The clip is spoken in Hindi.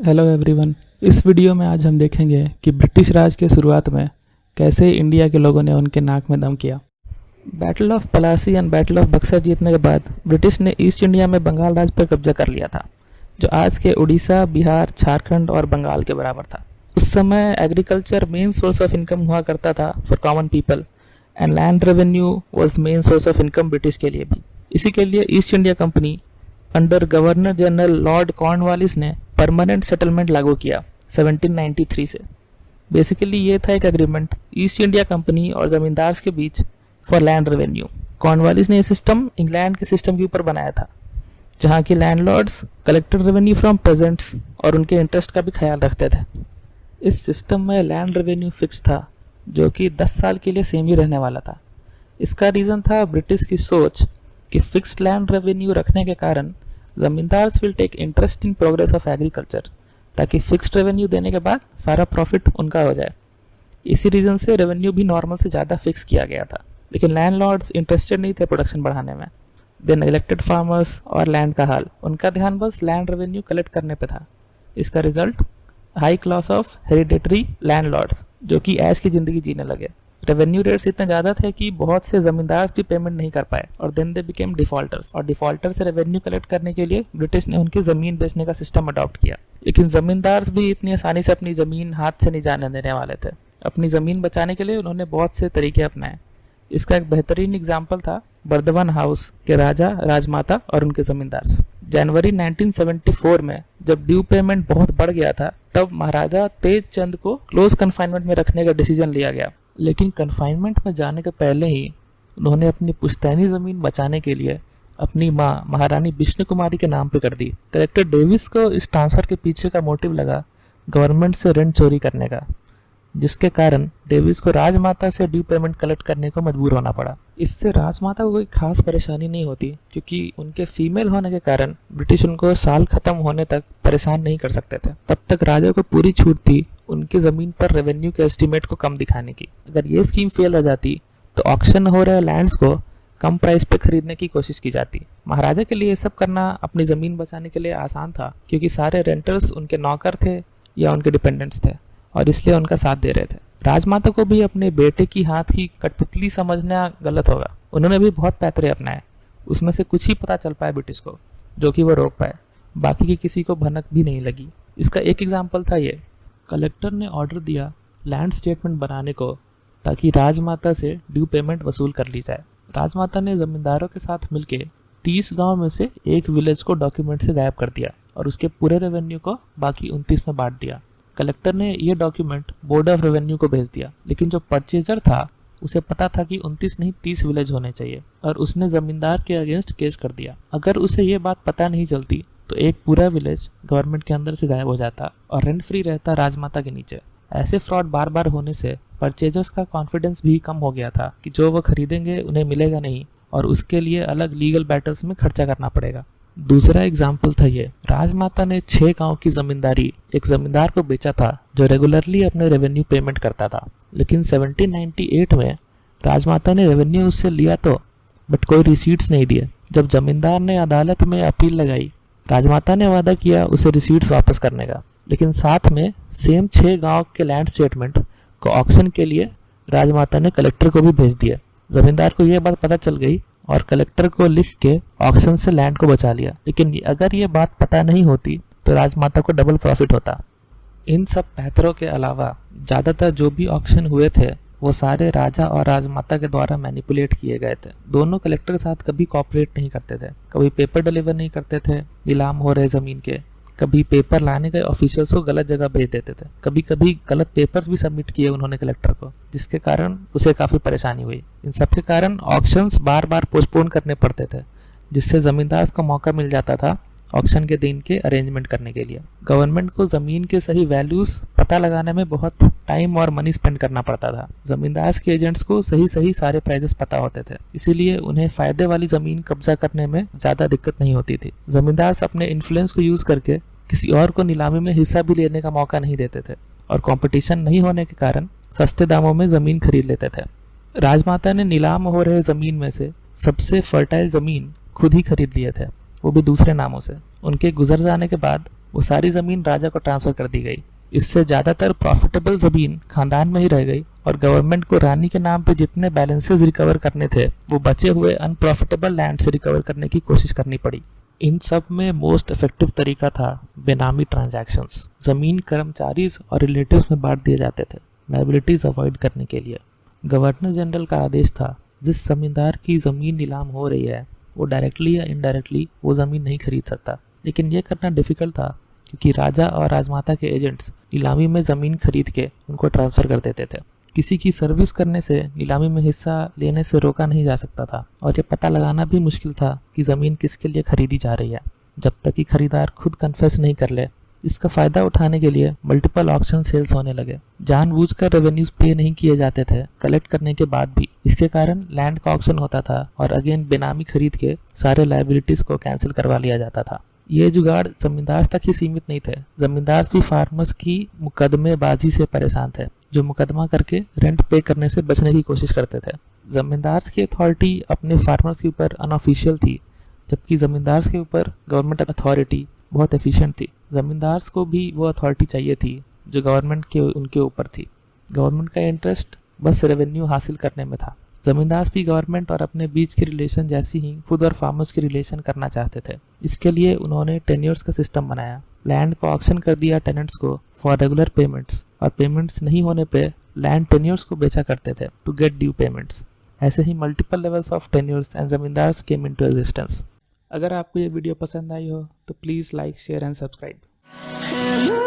Hello everyone. इस वीडियो में आज हम देखेंगे कि ब्रिटिश राज के शुरुआत में कैसे इंडिया के लोगों ने उनके नाक में दम किया। Battle of Plassey and battle of Buxar जीतने के बाद ब्रिटिश ने ईस्ट इंडिया में बंगाल राज्य पर कब्जा कर लिया था, जो आज के उड़ीसा, बिहार, झारखंड और बंगाल के बराबर था। उस समय agriculture main source of income हुआ करता था for common people and land revenue was main source of income British के लिए भी। इसी के लिए east India company under governor general Lord Cornwallis ने परमानेंट सेटलमेंट लागू किया 1793 से। बेसिकली ये था एक एग्रीमेंट ईस्ट इंडिया कंपनी और जमींदार के बीच फॉर लैंड रेवेन्यू। कॉर्नवालिस ने ये सिस्टम इंग्लैंड के सिस्टम के ऊपर बनाया था, जहाँ की landlords collected revenue from pageants और उनके इंटरेस्ट का भी ख्याल रखते थे। इस सिस्टम में लैंड रेवेन्यू फिक्स था, जो कि 10 साल के लिए सेम ही रहने वाला था। इसका रीज़न था ब्रिटिश की सोच कि फिक्स्ड लैंड रेवेन्यू रखने के कारण zamindars will take interest in progress of agriculture, ताकि फिक्स्ड रेवेन्यू देने के बाद सारा प्रॉफिट उनका हो जाए। इसी रीज़न से रेवेन्यू भी नॉर्मल से ज़्यादा फिक्स किया गया था, लेकिन लैंडलॉर्ड्स इंटरेस्टेड नहीं थे प्रोडक्शन बढ़ाने में। देन इलेक्टेड फार्मर्स और लैंड का हाल, उनका ध्यान बस लैंड रेवेन्यू कलेक्ट करने पे था। इसका result high class of hereditary landlords, जो कि ऐश की ज़िंदगी जीने लगे। रेवेन्यू रेट्स इतने ज़्यादा थे कि बहुत से ज़मींदार भी पेमेंट नहीं कर पाए और देन दे बिकेम डिफॉल्टर्स। और डिफॉल्टर से रेवेन्यू कलेक्ट करने के लिए ब्रिटिश ने उनकी ज़मीन बेचने का सिस्टम अडॉप्ट किया। लेकिन ज़मींदार भी इतनी आसानी से अपनी ज़मीन हाथ से नहीं जाने देने वाले थे। अपनी ज़मीन बचाने के लिए उन्होंने बहुत से तरीके अपनाए। इसका एक बेहतरीन एग्जाम्पल था बर्दवान हाउस के राजा, राजमाता और उनके ज़मींदार। जनवरी 1974 में जब ड्यू पेमेंट बहुत बढ़ गया था, तब महाराजा तेज चंद को क्लोज कन्फाइनमेंट में रखने का डिसीजन लिया गया। लेकिन कन्फाइनमेंट में जाने के पहले ही उन्होंने अपनी पुश्तैनी ज़मीन बचाने के लिए अपनी माँ महारानी विष्णु कुमारी के नाम पे कर दी। कलेक्टर डेविस को इस ट्रांसफ़र के पीछे का मोटिव लगा गवर्नमेंट से रेंट चोरी करने का, जिसके कारण डेविस को राजमाता से ड्यू पेमेंट कलेक्ट करने को मजबूर होना पड़ा। इससे राजमाता को कोई खास परेशानी नहीं होती, क्योंकि उनके फीमेल होने के कारण ब्रिटिश उनको साल खत्म होने तक परेशान नहीं कर सकते थे। तब तक राजा को पूरी छूट थी उनकी ज़मीन पर रेवेन्यू के एस्टीमेट को कम दिखाने की। अगर ये स्कीम फेल हो जाती तो ऑक्शन हो रहे लैंड्स को कम प्राइस पे खरीदने की कोशिश की जाती। महाराजा के लिए ये सब करना अपनी ज़मीन बचाने के लिए आसान था, क्योंकि सारे रेंटर्स उनके नौकर थे या उनके डिपेंडेंट्स थे और इसलिए उनका साथ दे रहे थे। राजमाता को भी अपने बेटे की हाथ की कठपुतली समझना गलत होगा। उन्होंने भी बहुत पैतरे अपनाए, उसमें से कुछ ही पता चल पाया ब्रिटिश को, जो कि वो रोक पाए। बाकी की किसी को भनक भी नहीं लगी। इसका एक एग्जाम्पल था ये, कलेक्टर ने ऑर्डर दिया लैंड स्टेटमेंट बनाने को, ताकि राजमाता से ड्यू पेमेंट वसूल कर ली जाए। राजमाता ने ज़मींदारों के साथ मिलके 30 गांव में से एक विलेज को डॉक्यूमेंट से गायब कर दिया और उसके पूरे रेवेन्यू को बाकी 29 में बांट दिया। कलेक्टर ने ये डॉक्यूमेंट बोर्ड ऑफ रेवेन्यू को भेज दिया, लेकिन जो परचेजर था उसे पता था कि 29 नहीं 30 विलेज होने चाहिए और उसने ज़मींदार के अगेंस्ट केस कर दिया। अगर उसे ये बात पता नहीं चलती तो एक पूरा विलेज गवर्नमेंट के अंदर से गायब हो जाता और रेंट फ्री रहता राजमाता के नीचे। ऐसे फ्रॉड बार बार होने से परचेजर्स का कॉन्फिडेंस भी कम हो गया था कि जो वो खरीदेंगे उन्हें मिलेगा नहीं और उसके लिए अलग लीगल बैटल्स में खर्चा करना पड़ेगा। दूसरा एग्जाम्पल था ये, राजमाता ने 6 गांव की जमींदारी एक जमींदार को बेचा था, जो रेगुलरली अपने रेवेन्यू पेमेंट करता था। लेकिन 1798 में राजमाता ने रेवेन्यू उससे लिया तो, बट कोई रिसीट्स नहीं दिए। जब जमींदार ने अदालत में अपील लगाई, राजमाता ने वादा किया उसे रिसीट्स वापस करने का, लेकिन साथ में सेम 6 गांव के लैंड स्टेटमेंट को ऑक्शन के लिए राजमाता ने कलेक्टर को भी भेज दिया। जमींदार को यह बात पता चल गई और कलेक्टर को लिख के ऑक्शन से लैंड को बचा लिया। लेकिन अगर ये बात पता नहीं होती तो राजमाता को डबल प्रॉफिट होता। इन सब पैतरों के अलावा ज़्यादातर जो भी ऑक्शन हुए थे वो सारे राजा और राजमाता के द्वारा मैनिपुलेट किए गए थे। दोनों कलेक्टर के साथ कभी कॉपरेट नहीं करते थे, कभी पेपर डिलीवर नहीं करते थे नीलाम हो रहे ज़मीन के, कभी पेपर लाने गए ऑफिशियल्स को गलत जगह भेज देते थे, कभी कभी गलत पेपर्स भी सबमिट किए उन्होंने कलेक्टर को, जिसके कारण उसे काफ़ी परेशानी हुई। इन सब के कारण ऑक्शंस बार बार पोस्टपोन करने पड़ते थे, जिससे ज़मींदार को मौका मिल जाता था ऑक्शन के दिन के अरेंजमेंट करने के लिए। गवर्नमेंट को ज़मीन के सही वैल्यूज़ पता लगाने में बहुत टाइम और मनी स्पेंड करना पड़ता था। ज़मींदार के एजेंट्स को सही सारे प्राइजेस पता होते थे, इसीलिए उन्हें फ़ायदे वाली ज़मीन कब्जा करने में ज़्यादा दिक्कत नहीं होती थी। ज़मींदार अपने इन्फ्लुएंस को यूज़ करके किसी और को नीलामी में हिस्सा भी लेने का मौका नहीं देते थे और कंपटीशन नहीं होने के कारण सस्ते दामों में ज़मीन खरीद लेते थे। राजमाता ने नीलाम हो रहे ज़मीन में से सबसे फर्टाइल ज़मीन खुद ही खरीद लिए थे, वो भी दूसरे नामों से। उनके गुजर जाने के बाद वो सारी ज़मीन राजा को ट्रांसफ़र कर दी गई। इससे ज़्यादातर प्रॉफिटेबल ज़मीन खानदान में ही रह गई और गवर्नमेंट को रानी के नाम पे जितने बैलेंसेस रिकवर करने थे वो बचे हुए अनप्रॉफिटेबल लैंड से रिकवर करने की कोशिश करनी पड़ी। इन सब में मोस्ट इफेक्टिव तरीका था बेनामी ट्रांजैक्शंस। ज़मीन कर्मचारीज और रिलेटिव्स में बांट दिए जाते थे लायबिलिटीज अवॉइड करने के लिए। गवर्नर जनरल का आदेश था जिस जमींदार की ज़मीन नीलाम हो रही है वो डायरेक्टली या इनडायरेक्टली वो ज़मीन नहीं खरीद सकता, लेकिन यह करना डिफ़िकल्ट था क्योंकि राजा और राजमाता के एजेंट्स नीलामी में ज़मीन खरीद के उनको ट्रांसफ़र कर देते थे। किसी की सर्विस करने से नीलामी में हिस्सा लेने से रोका नहीं जा सकता था और यह पता लगाना भी मुश्किल था कि ज़मीन किसके लिए खरीदी जा रही है जब तक कि खरीदार खुद कन्फेस नहीं कर ले। इसका फ़ायदा उठाने के लिए मल्टीपल ऑक्शन सेल्स होने लगे। जानबूझकर रेवेन्यूज पे नहीं किए जाते थे कलेक्ट करने के बाद भी। इसके कारण लैंड का ऑक्शन होता था और अगेन बेनामी खरीद के सारे लायबिलिटीज़ को कैंसिल करवा लिया जाता था। ये जुगाड़ जमींदार तक ही सीमित नहीं थे, जमींदार भी फार्मर्स की मुकदमेबाजी से परेशान थे जो मुकदमा करके रेंट पे करने से बचने की कोशिश करते थे। जमींदार की अथॉरिटी अपने फार्मर्स के ऊपर अनऑफिशियल थी, जबकि जमींदार के ऊपर गवर्नमेंट अथॉरिटी बहुत एफिशिएंट थी। जमींदार को भी वो अथॉरिटी चाहिए थी जो गवर्नमेंट के उनके ऊपर थी। गवर्नमेंट का इंटरेस्ट बस रेवेन्यू हासिल करने में था। जमींदार भी गवर्नमेंट और अपने बीच के रिलेशन जैसी ही खुद और फार्मर्स के रिलेशन करना चाहते थे। इसके लिए उन्होंने टेन्योर्स का सिस्टम बनाया। लैंड को ऑक्शन कर दिया टेनेंट्स को फॉर रेगुलर पेमेंट्स और पेमेंट्स नहीं होने पे लैंड टेन्योर्स को बेचा करते थे टू गेट ड्यू पेमेंट्स। ऐसे ही multiple levels of tenures and zamindars came into existence. अगर आपको ये वीडियो पसंद आई हो तो please like, share and subscribe.